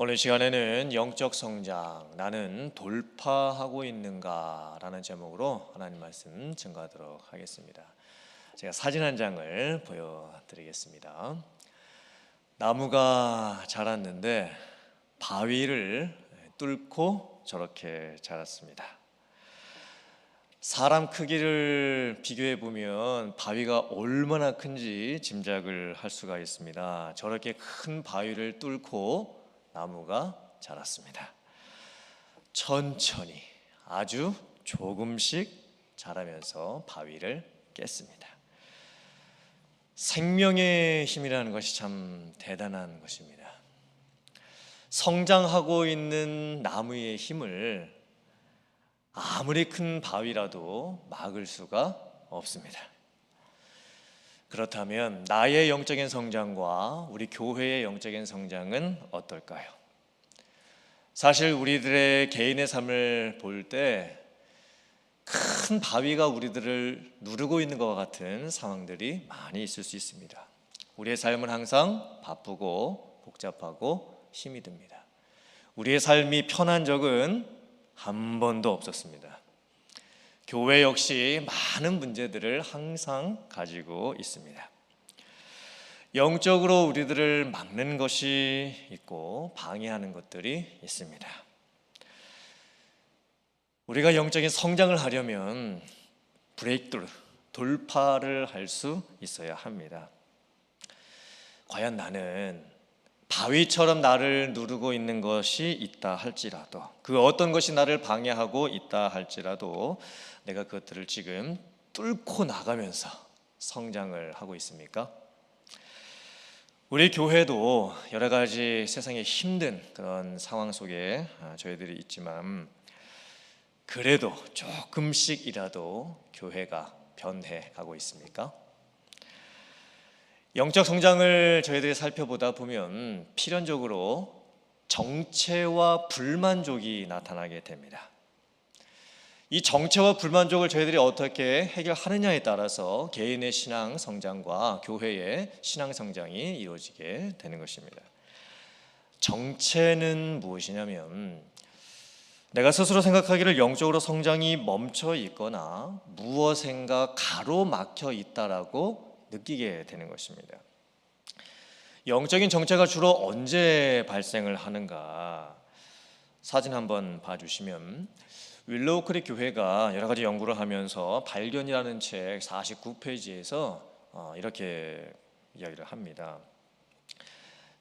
오늘 시간에는 영적 성장, 나는 돌파하고 있는가? 라는 제목으로 하나님 말씀 증거하도록 하겠습니다. 제가 사진 한 장을 보여드리겠습니다. 나무가 자랐는데 바위를 뚫고 저렇게 자랐습니다. 사람 크기를 비교해 보면 바위가 얼마나 큰지 짐작을 할 수가 있습니다. 저렇게 큰 바위를 뚫고 나무가 자랐습니다. 천천히 아주 조금씩 자라면서 바위를 깼습니다. 생명의 힘이라는 것이 참 대단한 것입니다. 성장하고 있는 나무의 힘을 아무리 큰 바위라도 막을 수가 없습니다. 그렇다면 나의 영적인 성장과 우리 교회의 영적인 성장은 어떨까요? 사실 우리들의 개인의 삶을 볼 때 큰 바위가 우리들을 누르고 있는 것과 같은 상황들이 많이 있을 수 있습니다. 우리의 삶은 항상 바쁘고 복잡하고 힘이 듭니다. 우리의 삶이 편한 적은 한 번도 없었습니다. 교회 역시 많은 문제들을 항상 가지고 있습니다. 영적으로 우리들을 막는 것이 있고 방해하는 것들이 있습니다. 우리가 영적인 성장을 하려면 브레이크트루, 돌파를 할 수 있어야 합니다. 과연 나는 바위처럼 나를 누르고 있는 것이 있다 할지라도, 그 어떤 것이 나를 방해하고 있다 할지라도 내가 그것들을 지금 뚫고 나가면서 성장을 하고 있습니까? 우리 교회도 여러 가지 세상에 힘든 그런 상황 속에 저희들이 있지만 그래도 조금씩이라도 교회가 변해가고 있습니까? 영적 성장을 저희들이 살펴보다 보면 필연적으로 정체와 불만족이 나타나게 됩니다. 이 정체와 불만족을 저희들이 어떻게 해결하느냐에 따라서 개인의 신앙 성장과 교회의 신앙 성장이 이루어지게 되는 것입니다. 정체는 무엇이냐면 내가 스스로 생각하기를 영적으로 성장이 멈춰 있거나 무엇인가 가로막혀 있다라고 느끼게 되는 것입니다. 영적인 정체가 주로 언제 발생을 하는가? 사진 한번 봐주시면 윌로우 크릭 교회가 여러 가지 연구를 하면서 발견이라는 책 49페이지에서 이렇게 이야기를 합니다.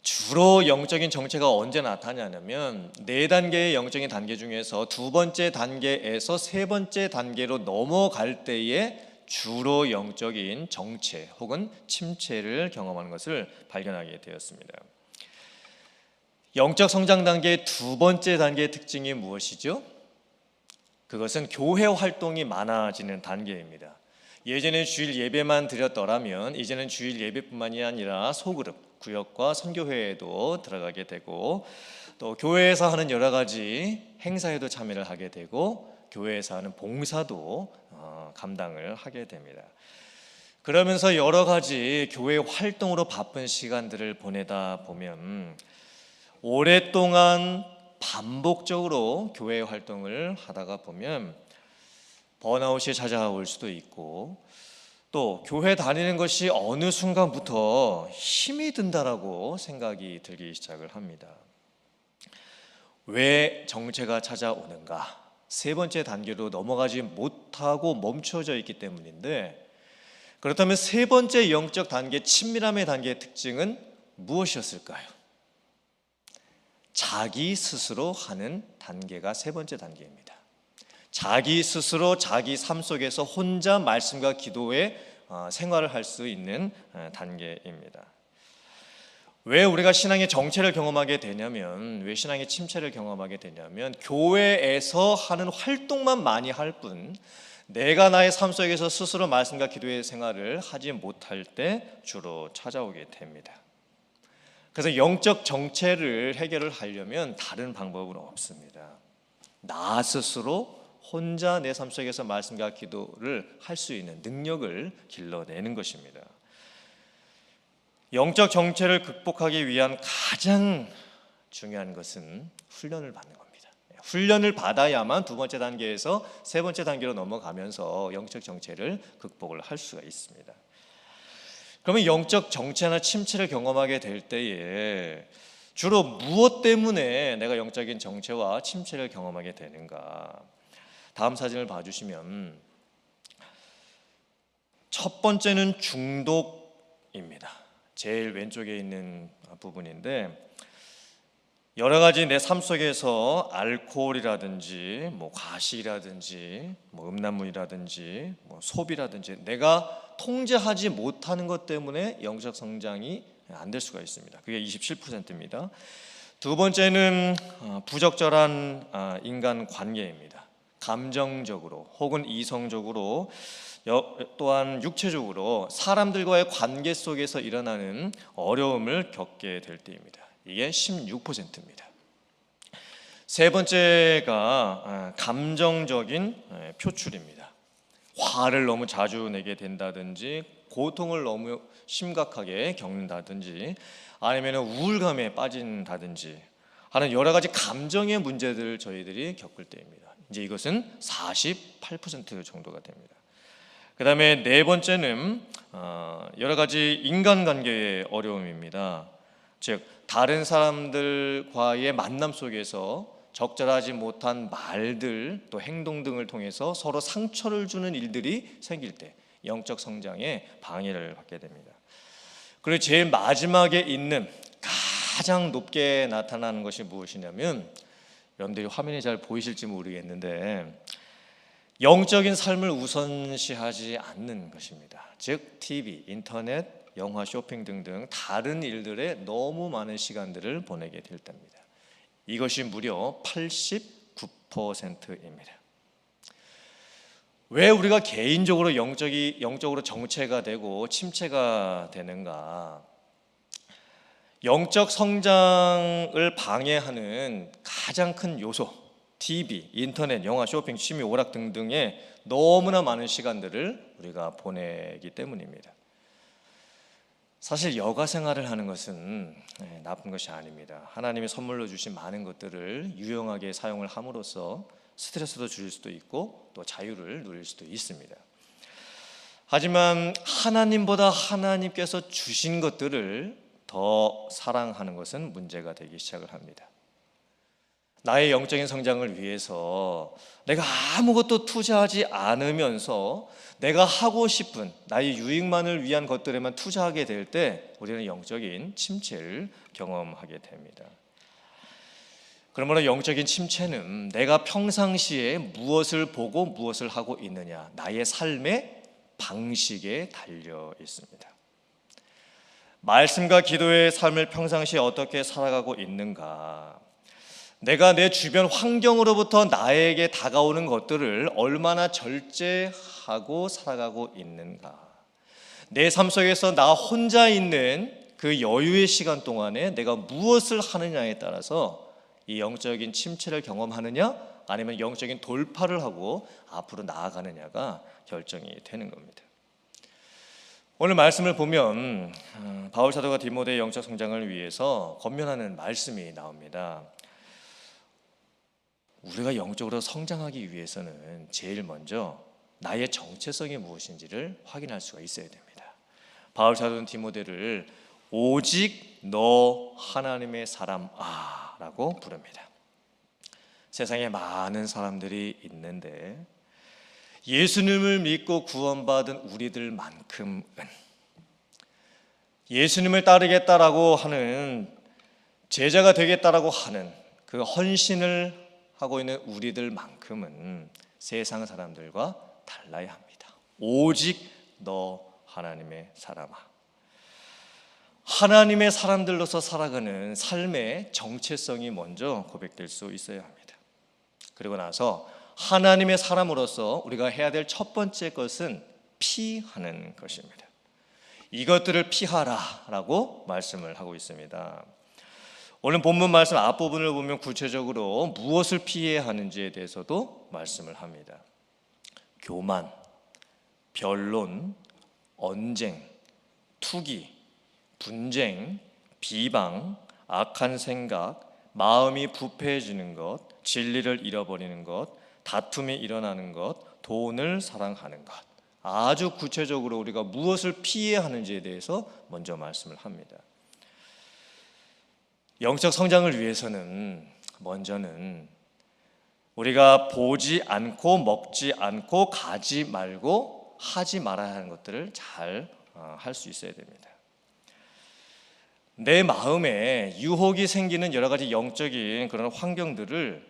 주로 영적인 정체가 언제 나타나냐면 4단계의 영적인 단계 중에서 2번째 단계에서 3번째 단계로 넘어갈 때에 주로 영적인 정체 혹은 침체를 경험하는 것을 발견하게 되었습니다. 영적 성장 단계의 2번째 단계의 특징이 무엇이죠? 그것은 교회 활동이 많아지는 단계입니다. 예전에 주일 예배만 드렸더라면 이제는 주일 예배뿐만이 아니라 소그룹, 구역과 선교회에도 들어가게 되고 또 교회에서 하는 여러 가지 행사에도 참여를 하게 되고 교회에서 하는 봉사도 감당을 하게 됩니다. 그러면서 여러 가지 교회 활동으로 바쁜 시간들을 보내다 보면 오랫동안 반복적으로 교회 활동을 하다가 보면 번아웃이 찾아올 수도 있고 또 교회 다니는 것이 어느 순간부터 힘이 든다라고 생각이 들기 시작을 합니다. 왜 정체가 찾아오는가? 3번째 단계로 넘어가지 못하고 멈춰져 있기 때문인데 그렇다면 3번째 영적 단계, 친밀함의 단계의 특징은 무엇이었을까요? 자기 스스로 하는 단계가 3번째 단계입니다. 자기 스스로 자기 삶 속에서 혼자 말씀과 기도의 생활을 할 수 있는 단계입니다. 왜 우리가 신앙의 정체를 경험하게 되냐면, 왜 신앙의 침체를 경험하게 되냐면 교회에서 하는 활동만 많이 할 뿐 내가 나의 삶 속에서 스스로 말씀과 기도의 생활을 하지 못할 때 주로 찾아오게 됩니다. 그래서 영적 정체를 해결을 하려면 다른 방법은 없습니다. 나 스스로 혼자 내 삶 속에서 말씀과 기도를 할 수 있는 능력을 길러내는 것입니다. 영적 정체를 극복하기 위한 가장 중요한 것은 훈련을 받는 겁니다. 훈련을 받아야만 두 번째 단계에서 세 번째 단계로 넘어가면서 영적 정체를 극복을 할 수가 있습니다. 그러면 영적 정체나 침체를 경험하게 될 때에 주로 무엇 때문에 내가 영적인 정체와 침체를 경험하게 되는가? 다음 사진을 봐주시면 첫 번째는 중독입니다. 제일 왼쪽에 있는 부분인데 여러 가지 내 삶 속에서 알코올이라든지 과식이라든지 음란물이라든지 소비라든지 내가 통제하지 못하는 것 때문에 영적 성장이 안 될 수가 있습니다. 그게 27%입니다. 두 번째는 부적절한 인간 관계입니다. 감정적으로 혹은 이성적으로 또한 육체적으로 사람들과의 관계 속에서 일어나는 어려움을 겪게 될 때입니다. 이게 16%입니다. 세 번째가 감정적인 표출입니다. 화를 너무 자주 내게 된다든지 고통을 너무 심각하게 겪는다든지 아니면 우울감에 빠진다든지 하는 여러 가지 감정의 문제들을 저희들이 겪을 때입니다. 이제 이것은 48% 정도가 됩니다. 그 다음에 네 번째는 여러 가지 인간관계의 어려움입니다. 즉 다른 사람들과의 만남 속에서 적절하지 못한 말들 또 행동 등을 통해서 서로 상처를 주는 일들이 생길 때 영적 성장에 방해를 받게 됩니다. 그리고 제일 마지막에 있는 가장 높게 나타나는 것이 무엇이냐면 여러분들이 화면이 잘 보이실지 모르겠는데 영적인 삶을 우선시하지 않는 것입니다. 즉 TV, 인터넷, 영화, 쇼핑 등등 다른 일들에 너무 많은 시간들을 보내게 될 때입니다. 이것이 무려 89%입니다. 왜 우리가 개인적으로 영적으로 정체가 되고 침체가 되는가? 영적 성장을 방해하는 가장 큰 요소, TV, 인터넷, 영화, 쇼핑, 취미, 오락 등등의 너무나 많은 시간들을 우리가 보내기 때문입니다. 사실 여가 생활을 하는 것은 나쁜 것이 아닙니다. 하나님이 선물로 주신 많은 것들을 유용하게 사용을 함으로써 스트레스도 줄일 수도 있고 또 자유를 누릴 수도 있습니다. 하지만 하나님보다 하나님께서 주신 것들을 더 사랑하는 것은 문제가 되기 시작을 합니다. 나의 영적인 성장을 위해서 내가 아무것도 투자하지 않으면서 내가 하고 싶은 나의 유익만을 위한 것들에만 투자하게 될 때 우리는 영적인 침체를 경험하게 됩니다. 그러므로 영적인 침체는 내가 평상시에 무엇을 보고 무엇을 하고 있느냐, 나의 삶의 방식에 달려 있습니다. 말씀과 기도의 삶을 평상시에 어떻게 살아가고 있는가, 내가 내 주변 환경으로부터 나에게 다가오는 것들을 얼마나 절제하고 살아가고 있는가, 내 삶 속에서 나 혼자 있는 그 여유의 시간 동안에 내가 무엇을 하느냐에 따라서 이 영적인 침체를 경험하느냐 아니면 영적인 돌파를 하고 앞으로 나아가느냐가 결정이 되는 겁니다. 오늘 말씀을 보면 바울 사도가 디모데의 영적 성장을 위해서 권면하는 말씀이 나옵니다. 우리가 영적으로 성장하기 위해서는 제일 먼저 나의 정체성이 무엇인지를 확인할 수가 있어야 됩니다. 바울 사도는 디모데를 오직 너 하나님의 사람 라고 부릅니다. 세상에 많은 사람들이 있는데 예수님을 믿고 구원받은 우리들만큼은, 예수님을 따르겠다라고 하는, 제자가 되겠다라고 하는 그 헌신을 하고 있는 우리들만큼은 세상 사람들과 달라야 합니다. 오직 너 하나님의 사람아. 하나님의 사람들로서 살아가는 삶의 정체성이 먼저 고백될 수 있어야 합니다. 그리고 나서 하나님의 사람으로서 우리가 해야 될 첫 번째 것은 피하는 것입니다. 이것들을 피하라라고 말씀을 하고 있습니다. 오늘 본문 말씀 앞부분을 보면 구체적으로 무엇을 피해야 하는지에 대해서도 말씀을 합니다. 교만, 변론, 언쟁, 투기, 분쟁, 비방, 악한 생각, 마음이 부패해지는 것, 진리를 잃어버리는 것, 다툼이 일어나는 것, 돈을 사랑하는 것. 아주 구체적으로 우리가 무엇을 피해야 하는지에 대해서 먼저 말씀을 합니다. 영적 성장을 위해서는 먼저는 우리가 보지 않고 먹지 않고 가지 말고 하지 말아야 하는 것들을 잘 할 수 있어야 됩니다. 내 마음에 유혹이 생기는 여러 가지 영적인 그런 환경들을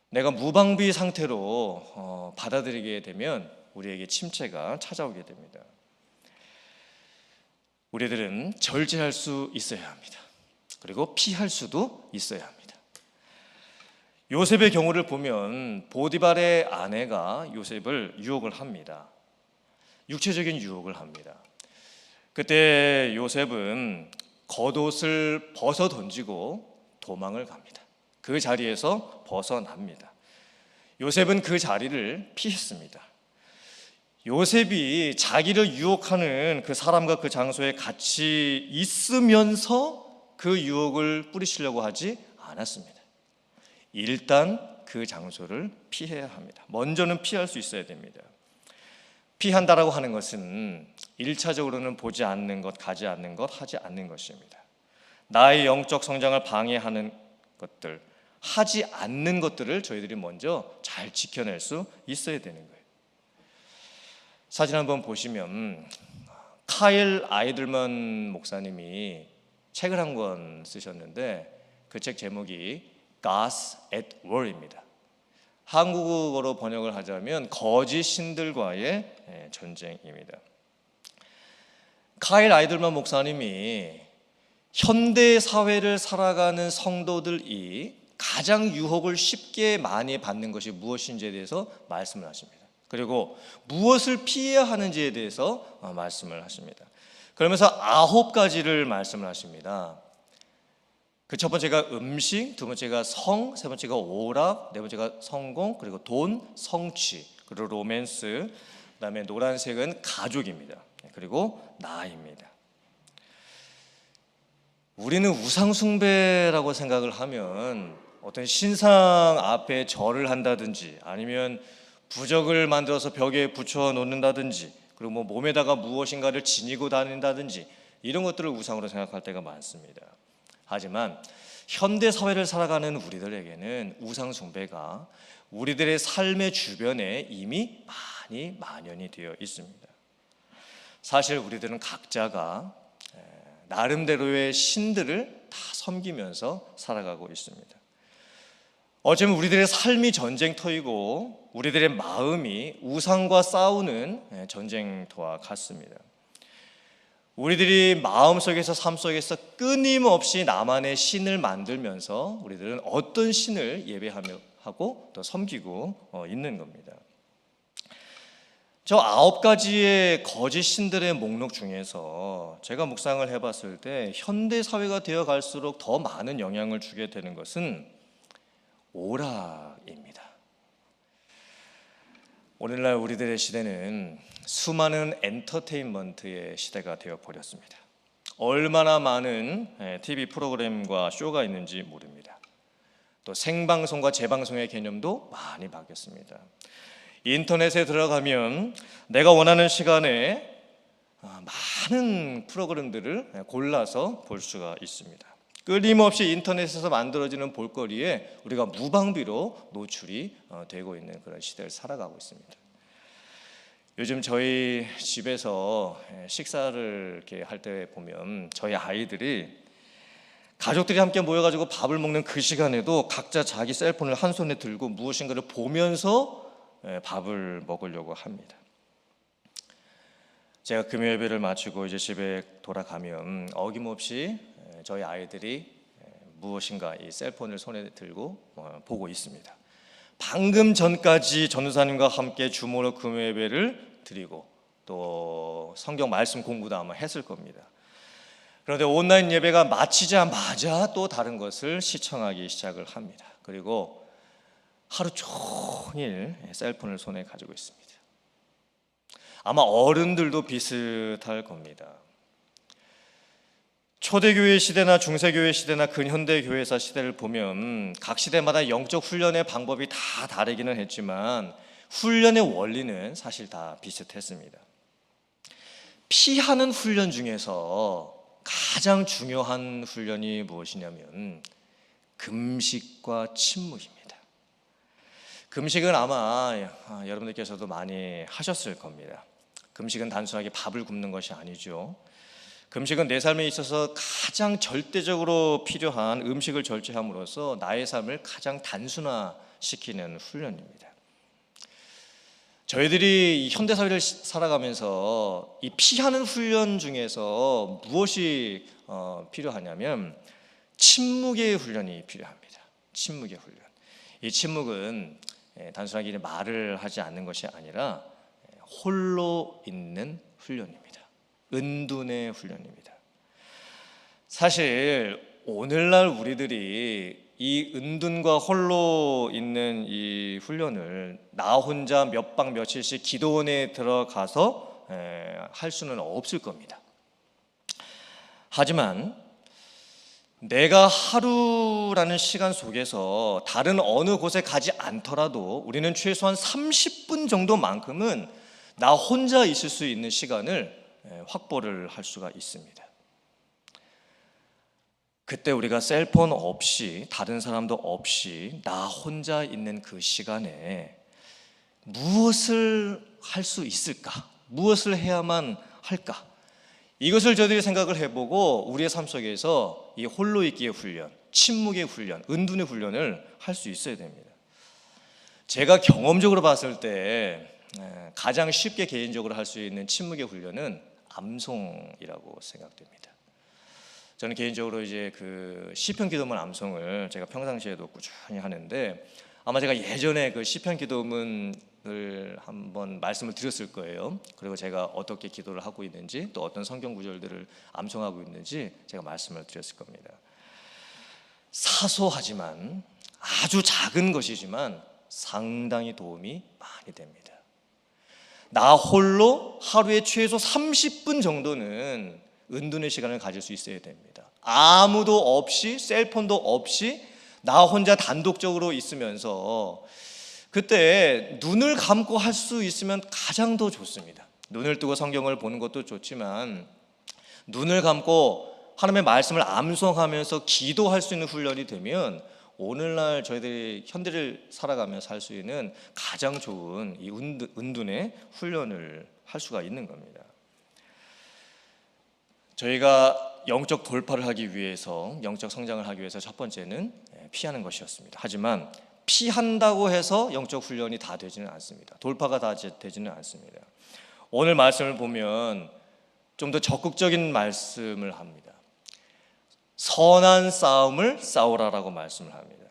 내가 무방비 상태로 받아들이게 되면 우리에게 침체가 찾아오게 됩니다. 우리들은 절제할 수 있어야 합니다. 그리고 피할 수도 있어야 합니다. 요셉의 경우를 보면 보디발의 아내가 요셉을 유혹을 합니다. 육체적인 유혹을 합니다. 그때 요셉은 겉옷을 벗어 던지고 도망을 갑니다. 그 자리에서 벗어납니다. 요셉은 그 자리를 피했습니다. 요셉이 자기를 유혹하는 그 사람과 그 장소에 같이 있으면서 그 유혹을 뿌리치려고 하지 않았습니다. 일단 그 장소를 피해야 합니다. 먼저는 피할 수 있어야 됩니다. 피한다라고 하는 것은 1차적으로는 보지 않는 것, 가지 않는 것, 하지 않는 것입니다. 나의 영적 성장을 방해하는 것들, 하지 않는 것들을 저희들이 먼저 잘 지켜낼 수 있어야 되는 거예요. 사진 한번 보시면 카일 아이들먼 목사님이 책을 한 권 쓰셨는데 그 책 제목이 Gods at War입니다. 한국어로 번역을 하자면 거짓 신들과의 전쟁입니다. 카일 아이들먼 목사님이 현대 사회를 살아가는 성도들이 가장 유혹을 쉽게 많이 받는 것이 무엇인지에 대해서 말씀을 하십니다. 그리고 무엇을 피해야 하는지에 대해서 말씀을 하십니다. 그러면서 9가지를 말씀을 하십니다. 그 첫 번째가 음식, 두 번째가 성, 세 번째가 오락, 네 번째가 성공, 그리고 돈, 성취, 그리고 로맨스, 그다음에 노란색은 가족입니다. 그리고 나입니다. 우리는 우상 숭배라고 생각을 하면 어떤 신상 앞에 절을 한다든지 아니면 부적을 만들어서 벽에 붙여 놓는다든지 그리고 몸에다가 무엇인가를 지니고 다닌다든지 이런 것들을 우상으로 생각할 때가 많습니다. 하지만 현대 사회를 살아가는 우리들에게는 우상 숭배가 우리들의 삶의 주변에 이미 많이 만연이 되어 있습니다. 사실 우리들은 각자가 나름대로의 신들을 다 섬기면서 살아가고 있습니다. 어쩌면 우리들의 삶이 전쟁터이고 우리들의 마음이 우상과 싸우는 전쟁터와 같습니다. 우리들이 마음속에서 삶 속에서 끊임없이 나만의 신을 만들면서 우리들은 어떤 신을 예배하며 하고 또 섬기고 있는 겁니다. 저 9가지의 거짓 신들의 목록 중에서 제가 묵상을 해봤을 때 현대 사회가 되어 갈수록 더 많은 영향을 주게 되는 것은 오락입니다. 오늘날 우리들의 시대는 수많은 엔터테인먼트의 시대가 되어 버렸습니다. 얼마나 많은 TV 프로그램과 쇼가 있는지 모릅니다. 또 생방송과 재방송의 개념도 많이 바뀌었습니다. 인터넷에 들어가면 내가 원하는 시간에 많은 프로그램들을 골라서 볼 수가 있습니다. 끊임없이 인터넷에서 만들어지는 볼거리에 우리가 무방비로 노출이 되고 있는 그런 시대를 살아가고 있습니다. 요즘 저희 집에서 식사를 이렇게 할 때 보면 저희 아이들이 가족들이 함께 모여가지고 밥을 먹는 그 시간에도 각자 자기 셀폰을 한 손에 들고 무엇인가를 보면서 밥을 먹으려고 합니다. 제가 금요 예배를 마치고 이제 집에 돌아가면 어김없이 저희 아이들이 무엇인가 이 셀폰을 손에 들고 보고 있습니다. 방금 전까지 전도사님과 함께 주모로 금요 예배를 드리고 또 성경 말씀 공부도 아마 했을 겁니다. 그런데 온라인 예배가 마치자마자 또 다른 것을 시청하기 시작을 합니다. 그리고 하루 종일 셀폰을 손에 가지고 있습니다. 아마 어른들도 비슷할 겁니다. 초대교회 시대나 중세교회 시대나 근현대 교회사 시대를 보면 각 시대마다 영적 훈련의 방법이 다 다르기는 했지만 훈련의 원리는 사실 다 비슷했습니다. 피하는 훈련 중에서 가장 중요한 훈련이 무엇이냐면 금식과 침묵입니다. 금식은 아마 여러분들께서도 많이 하셨을 겁니다. 금식은 단순하게 밥을 굶는 것이 아니죠. 금식은 내 삶에 있어서 가장 절대적으로 필요한 음식을 절제함으로써 나의 삶을 가장 단순화시키는 훈련입니다. 저희들이 현대사회를 살아가면서 이 피하는 훈련 중에서 무엇이 필요하냐면 침묵의 훈련이 필요합니다. 침묵의 훈련. 이 침묵은 단순하게 말을 하지 않는 것이 아니라 홀로 있는 훈련입니다. 은둔의 훈련입니다. 사실 오늘날 우리들이 이 은둔과 홀로 있는 이 훈련을 나 혼자 몇 박 며칠씩 기도원에 들어가서 할 수는 없을 겁니다. 하지만 내가 하루라는 시간 속에서 다른 어느 곳에 가지 않더라도 우리는 최소한 30분 정도만큼은 나 혼자 있을 수 있는 시간을 확보를 할 수가 있습니다. 그때 우리가 셀폰 없이 다른 사람도 없이 나 혼자 있는 그 시간에 무엇을 할 수 있을까? 무엇을 해야만 할까? 이것을 저희들이 생각을 해보고 우리의 삶 속에서 이 홀로 있기의 훈련, 침묵의 훈련, 은둔의 훈련을 할 수 있어야 됩니다. 제가 경험적으로 봤을 때 가장 쉽게 개인적으로 할 수 있는 침묵의 훈련은 암송이라고 생각됩니다. 저는 개인적으로 이제 그 시편 기도문 암송을 제가 평상시에도 꾸준히 하는데 아마 제가 예전에 그 시편 기도문을 한번 말씀을 드렸을 거예요. 그리고 제가 어떻게 기도를 하고 있는지 또 어떤 성경 구절들을 암송하고 있는지 제가 말씀을 드렸을 겁니다. 사소하지만 아주 작은 것이지만 상당히 도움이 많이 됩니다. 나 홀로 하루에 최소 30분 정도는 은둔의 시간을 가질 수 있어야 됩니다. 아무도 없이 셀폰도 없이 나 혼자 단독적으로 있으면서 그때 눈을 감고 할 수 있으면 가장 더 좋습니다. 눈을 뜨고 성경을 보는 것도 좋지만 눈을 감고 하나님의 말씀을 암송하면서 기도할 수 있는 훈련이 되면 오늘날 저희들이 현대를 살아가면서 할 수 있는 가장 좋은 이 은둔의 훈련을 할 수가 있는 겁니다. 저희가 영적 돌파를 하기 위해서 영적 성장을 하기 위해서 첫 번째는 피하는 것이었습니다. 하지만 피한다고 해서 영적 훈련이 다 되지는 않습니다. 돌파가 다 되지는 않습니다. 오늘 말씀을 보면 좀 더 적극적인 말씀을 합니다. 선한 싸움을 싸우라라고 말씀을 합니다.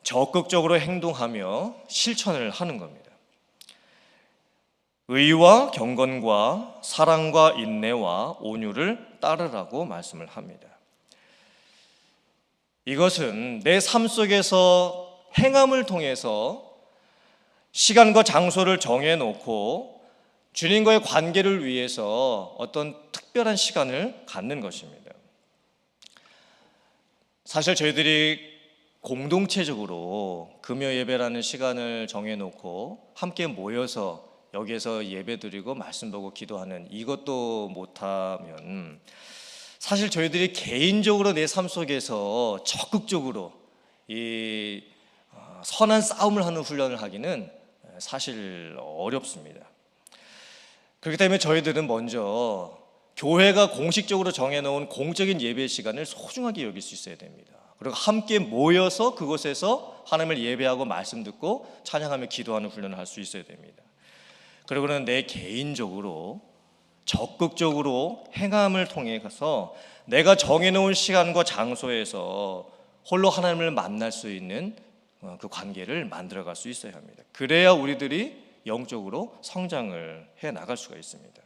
적극적으로 행동하며 실천을 하는 겁니다. 의와 경건과 사랑과 인내와 온유를 따르라고 말씀을 합니다. 이것은 내 삶 속에서 행함을 통해서 시간과 장소를 정해놓고 주님과의 관계를 위해서 어떤 특별한 시간을 갖는 것입니다. 사실 저희들이 공동체적으로 금요 예배라는 시간을 정해놓고 함께 모여서 여기에서 예배드리고 말씀 보고 기도하는 이것도 못하면 사실 저희들이 개인적으로 내 삶 속에서 적극적으로 이 선한 싸움을 하는 훈련을 하기는 사실 어렵습니다. 그렇기 때문에 저희들은 먼저 교회가 공식적으로 정해놓은 공적인 예배 시간을 소중하게 여길 수 있어야 됩니다. 그리고 함께 모여서 그곳에서 하나님을 예배하고 말씀 듣고 찬양하며 기도하는 훈련을 할 수 있어야 됩니다. 그리고는 내 개인적으로 적극적으로 행함을 통해서 내가 정해놓은 시간과 장소에서 홀로 하나님을 만날 수 있는 그 관계를 만들어갈 수 있어야 합니다. 그래야 우리들이 영적으로 성장을 해 나갈 수가 있습니다.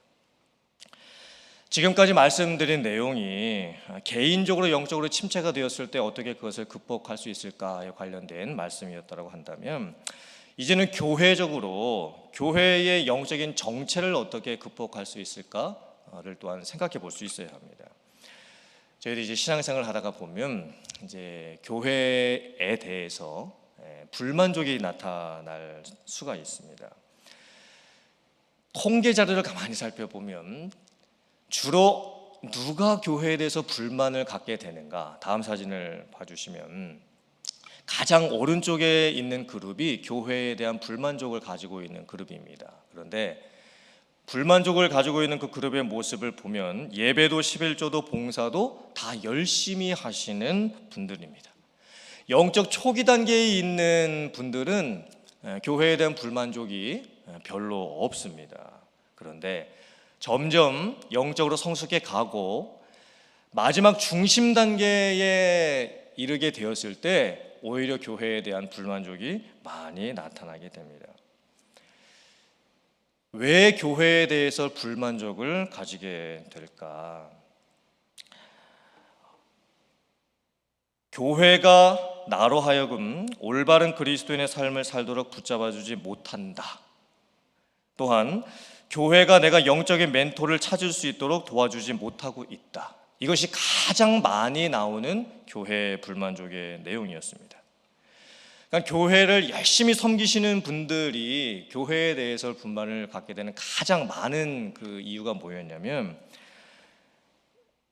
지금까지 말씀드린 내용이 개인적으로 영적으로 침체가 되었을 때 어떻게 그것을 극복할 수 있을까에 관련된 말씀이었다고 한다면 이제는 교회적으로 교회의 영적인 정체를 어떻게 극복할 수 있을까 것인가를 또한 생각해 볼 수 있어야 합니다. 저희들이 이제 신앙생활을 하다가 보면 이제 교회에 대해서 불만족이 나타날 수가 있습니다. 통계 자료를 가만히 살펴보면 주로 누가 교회에 대해서 불만을 갖게 되는가? 다음 사진을 봐주시면 가장 오른쪽에 있는 그룹이 교회에 대한 불만족을 가지고 있는 그룹입니다. 그런데 불만족을 가지고 있는 그 그룹의 모습을 보면 예배도 11조도 봉사도 다 열심히 하시는 분들입니다. 영적 초기 단계에 있는 분들은 교회에 대한 불만족이 별로 없습니다. 그런데 점점 영적으로 성숙해 가고 마지막 중심 단계에 이르게 되었을 때 오히려 교회에 대한 불만족이 많이 나타나게 됩니다. 왜 교회에 대해서 불만족을 가지게 될까? 교회가 나로 하여금 올바른 그리스도인의 삶을 살도록 붙잡아주지 못한다. 또한 교회가 내가 영적인 멘토를 찾을 수 있도록 도와주지 못하고 있다. 이것이 가장 많이 나오는 교회의 불만족의 내용이었습니다. 그러니까 교회를 열심히 섬기시는 분들이 교회에 대해서 불만을 갖게 되는 가장 많은 그 이유가 뭐였냐면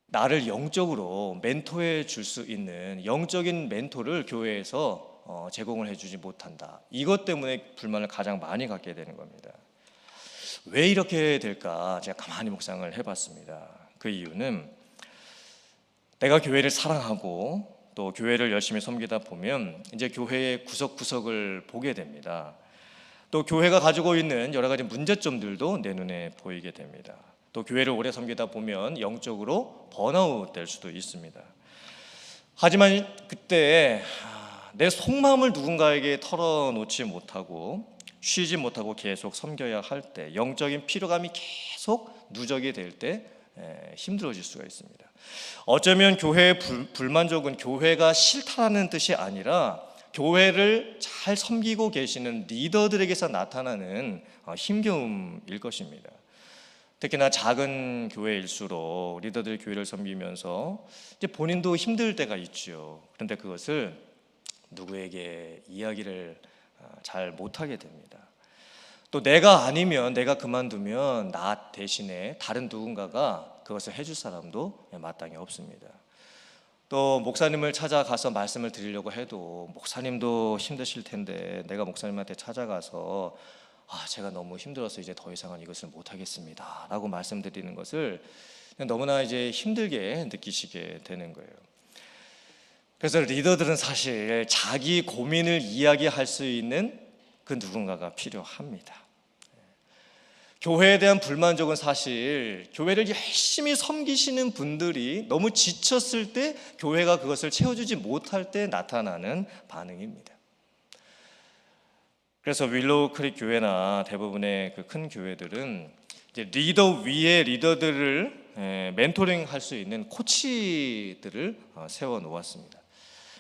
나를 영적으로 멘토해 줄 수 있는 영적인 멘토를 교회에서 제공을 해주지 못한다. 이것 때문에 불만을 가장 많이 갖게 되는 겁니다. 왜 이렇게 될까? 제가 가만히 묵상을 해봤습니다. 그 이유는 내가 교회를 사랑하고 또 교회를 열심히 섬기다 보면 이제 교회의 구석구석을 보게 됩니다. 또 교회가 가지고 있는 여러 가지 문제점들도 내 눈에 보이게 됩니다. 또 교회를 오래 섬기다 보면 영적으로 번아웃 될 수도 있습니다. 하지만 그때 내 속마음을 누군가에게 털어놓지 못하고 쉬지 못하고 계속 섬겨야 할 때 영적인 피로감이 계속 누적이 될 때 힘들어질 수가 있습니다. 어쩌면 교회의 불만족은 교회가 싫다는 뜻이 아니라 교회를 잘 섬기고 계시는 리더들에게서 나타나는 힘겨움일 것입니다. 특히나 작은 교회일수록 리더들이 교회를 섬기면서 이제 본인도 힘들 때가 있죠. 그런데 그것을 누구에게 이야기를 잘 못하게 됩니다. 또 내가 아니면 내가 그만두면 나 대신에 다른 누군가가 그것을 해줄 사람도 마땅히 없습니다. 또 목사님을 찾아가서 말씀을 드리려고 해도 목사님도 힘드실 텐데 내가 목사님한테 찾아가서 제가 너무 힘들어서 이제 더 이상은 이것을 못하겠습니다 라고 말씀드리는 것을 너무나 이제 힘들게 느끼시게 되는 거예요. 그래서 리더들은 사실 자기 고민을 이야기할 수 있는 그 누군가가 필요합니다. 교회에 대한 불만족은 사실 교회를 열심히 섬기시는 분들이 너무 지쳤을 때 교회가 그것을 채워주지 못할 때 나타나는 반응입니다. 그래서 윌로우 크릭 교회나 대부분의 그 큰 교회들은 이제 리더 위에 리더들을 멘토링 할 수 있는 코치들을 세워 놓았습니다.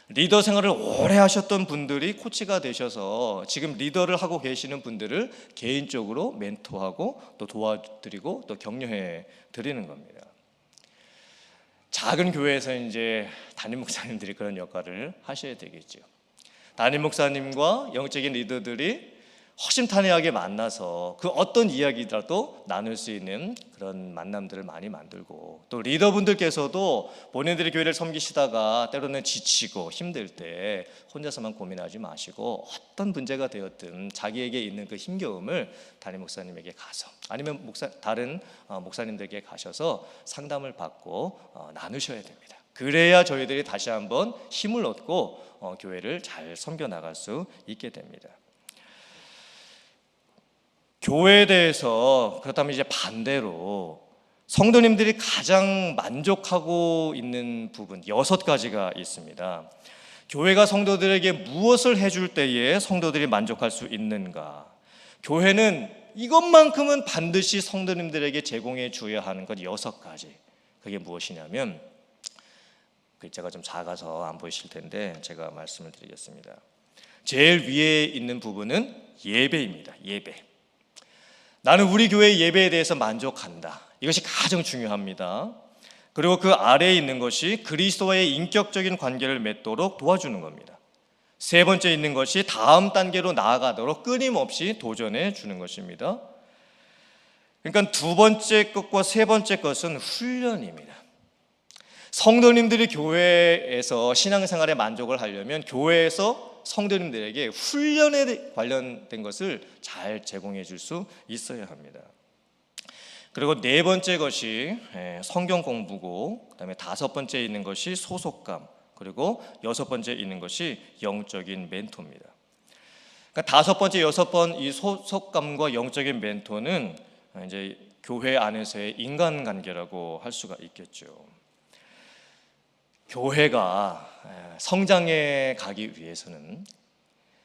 리더 생활을 오래 하셨던 분들이 코치가 되셔서 지금 리더를 하고 계시는 분들을 개인적으로 멘토하고 또 도와드리고 또 격려해 드리는 겁니다. 작은 교회에서 이제 담임 목사님들이 그런 역할을 하셔야 되겠죠. 담임 목사님과 영적인 리더들이 허심탄회하게 만나서 그 어떤 이야기라도 나눌 수 있는 그런 만남들을 많이 만들고 또 리더분들께서도 본인들이 교회를 섬기시다가 때로는 지치고 힘들 때 혼자서만 고민하지 마시고 어떤 문제가 되었든 자기에게 있는 그 힘겨움을 담임 목사님에게 가서 아니면 다른 목사님들에게 가셔서 상담을 받고 나누셔야 됩니다. 그래야 저희들이 다시 한번 힘을 얻고 교회를 잘 섬겨 나갈 수 있게 됩니다. 교회에 대해서 그렇다면 이제 반대로 성도님들이 가장 만족하고 있는 부분 6가지가 있습니다. 교회가 성도들에게 무엇을 해줄 때에 성도들이 만족할 수 있는가? 교회는 이것만큼은 반드시 성도님들에게 제공해 줘야 하는 것 6가지. 그게 무엇이냐면 글자가 좀 작아서 안 보이실 텐데 제가 말씀을 드리겠습니다. 제일 위에 있는 부분은 예배입니다. 예배. 나는 우리 교회의 예배에 대해서 만족한다. 이것이 가장 중요합니다. 그리고 그 아래에 있는 것이 그리스도와의 인격적인 관계를 맺도록 도와주는 겁니다. 세 번째 있는 것이 다음 단계로 나아가도록 끊임없이 도전해 주는 것입니다. 그러니까 두 번째 것과 세 번째 것은 훈련입니다. 성도님들이 교회에서 신앙생활에 만족을 하려면 교회에서 성도님들에게 훈련에 관련된 것을 잘 제공해 줄 수 있어야 합니다. 그리고 네 번째 것이 성경 공부고, 그다음에 다섯 번째 있는 것이 소속감, 그리고 여섯 번째 있는 것이 영적인 멘토입니다. 그러니까 다섯 번째, 여섯 번 이 소속감과 영적인 멘토는 이제 교회 안에서의 인간관계라고 할 수가 있겠죠. 교회가 성장해 가기 위해서는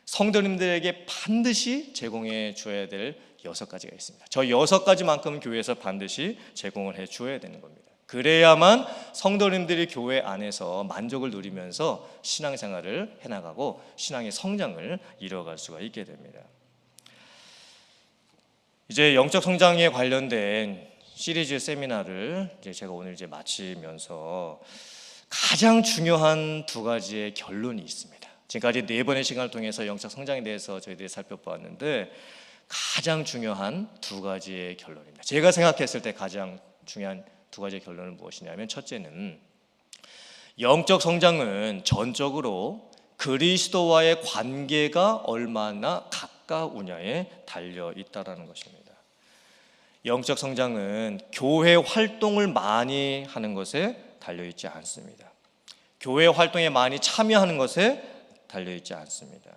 성도님들에게 반드시 제공해 줘야 될 여섯 가지가 있습니다. 저 여섯 가지만큼은 교회에서 반드시 제공을 해 줘야 되는 겁니다. 그래야만 성도님들이 교회 안에서 만족을 누리면서 신앙생활을 해나가고 신앙의 성장을 이뤄갈 수가 있게 됩니다. 이제 영적 성장에 관련된 시리즈 세미나를 제가 오늘 마치면서 가장 중요한 두 가지의 결론이 있습니다. 지금까지 네 번의 시간을 통해서 영적 성장에 대해서 저희들이 살펴보았는데 가장 중요한 두 가지의 결론입니다. 제가 생각했을 때 가장 중요한 두 가지의 결론은 무엇이냐면, 첫째는 영적 성장은 전적으로 그리스도와의 관계가 얼마나 가까우냐에 달려 있다는 것입니다. 영적 성장은 교회 활동을 많이 하는 것에 달려있지 않습니다. 교회 활동에 많이 참여하는 것에 달려있지 않습니다.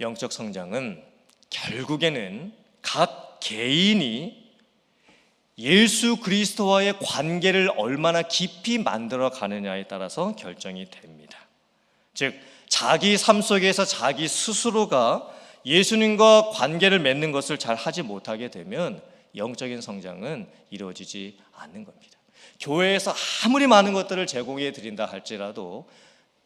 영적 성장은 결국에는 각 개인이 예수 그리스도와의 관계를 얼마나 깊이 만들어 가느냐에 따라서 결정이 됩니다. 즉, 자기 삶 속에서 자기 스스로가 예수님과 관계를 맺는 것을 잘 하지 못하게 되면 영적인 성장은 이루어지지 않는 겁니다. 교회에서 아무리 많은 것들을 제공해 드린다 할지라도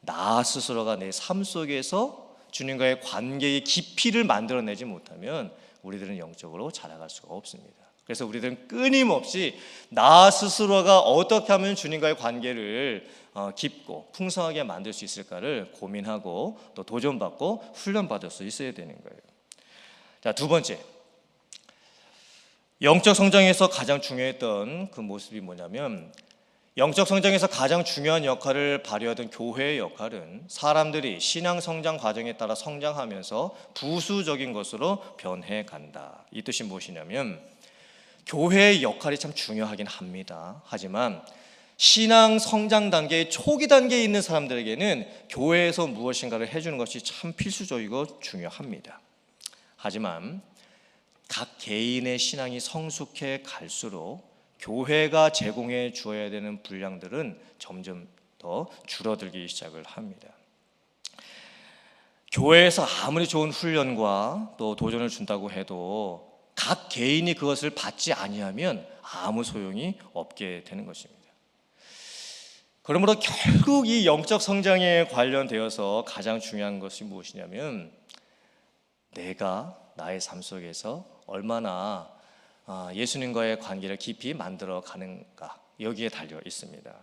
나 스스로가 내 삶 속에서 주님과의 관계의 깊이를 만들어내지 못하면 우리들은 영적으로 자라갈 수가 없습니다. 그래서 우리들은 끊임없이 나 스스로가 어떻게 하면 주님과의 관계를 깊고 풍성하게 만들 수 있을까를 고민하고 또 도전받고 훈련받을 수 있어야 되는 거예요. 자, 두 번째, 영적 성장에서 가장 중요했던 그 모습이 뭐냐면, 영적 성장에서 가장 중요한 역할을 발휘하던 교회의 역할은 사람들이 신앙 성장 과정에 따라 성장하면서 부수적인 것으로 변해 간다. 이 뜻이 무엇이냐면, 교회의 역할이 참 중요하긴 합니다. 하지만 신앙 성장 단계의 초기 단계에 있는 사람들에게는 교회에서 무엇인가를 해주는 것이 참 필수적이고 중요합니다. 하지만 각 개인의 신앙이 성숙해 갈수록 교회가 제공해 주어야 되는 분량들은 점점 더 줄어들기 시작을 합니다. 교회에서 아무리 좋은 훈련과 또 도전을 준다고 해도 각 개인이 그것을 받지 아니하면 아무 소용이 없게 되는 것입니다. 그러므로 결국 이 영적 성장에 관련되어서 가장 중요한 것이 무엇이냐면, 내가 나의 삶 속에서 얼마나 예수님과의 관계를 깊이 만들어 가는가, 여기에 달려 있습니다.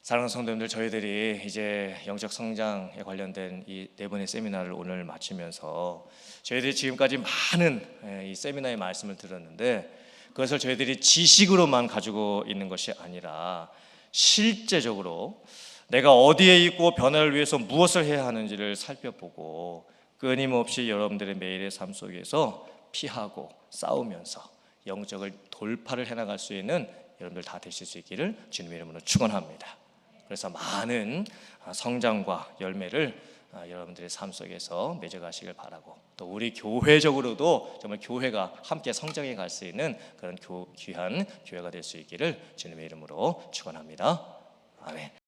사랑하는 성도님들, 저희들이 이제 영적 성장에 관련된 이 네 번의 세미나를 오늘 마치면서 저희들이 지금까지 많은 이 세미나의 말씀을 들었는데, 그것을 저희들이 지식으로만 가지고 있는 것이 아니라 실제적으로 내가 어디에 있고 변화를 위해서 무엇을 해야 하는지를 살펴보고 끊임없이 여러분들의 매일의 삶 속에서 피하고 싸우면서 영적을 돌파를 해나갈 수 있는 여러분들 다 되실 수 있기를 주님의 이름으로 축원합니다. 그래서 많은 성장과 열매를 여러분들의 삶 속에서 맺어가시길 바라고, 또 우리 교회적으로도 정말 교회가 함께 성장해 갈 수 있는 그런 귀한 교회가 될 수 있기를 주님의 이름으로 축원합니다. 아멘.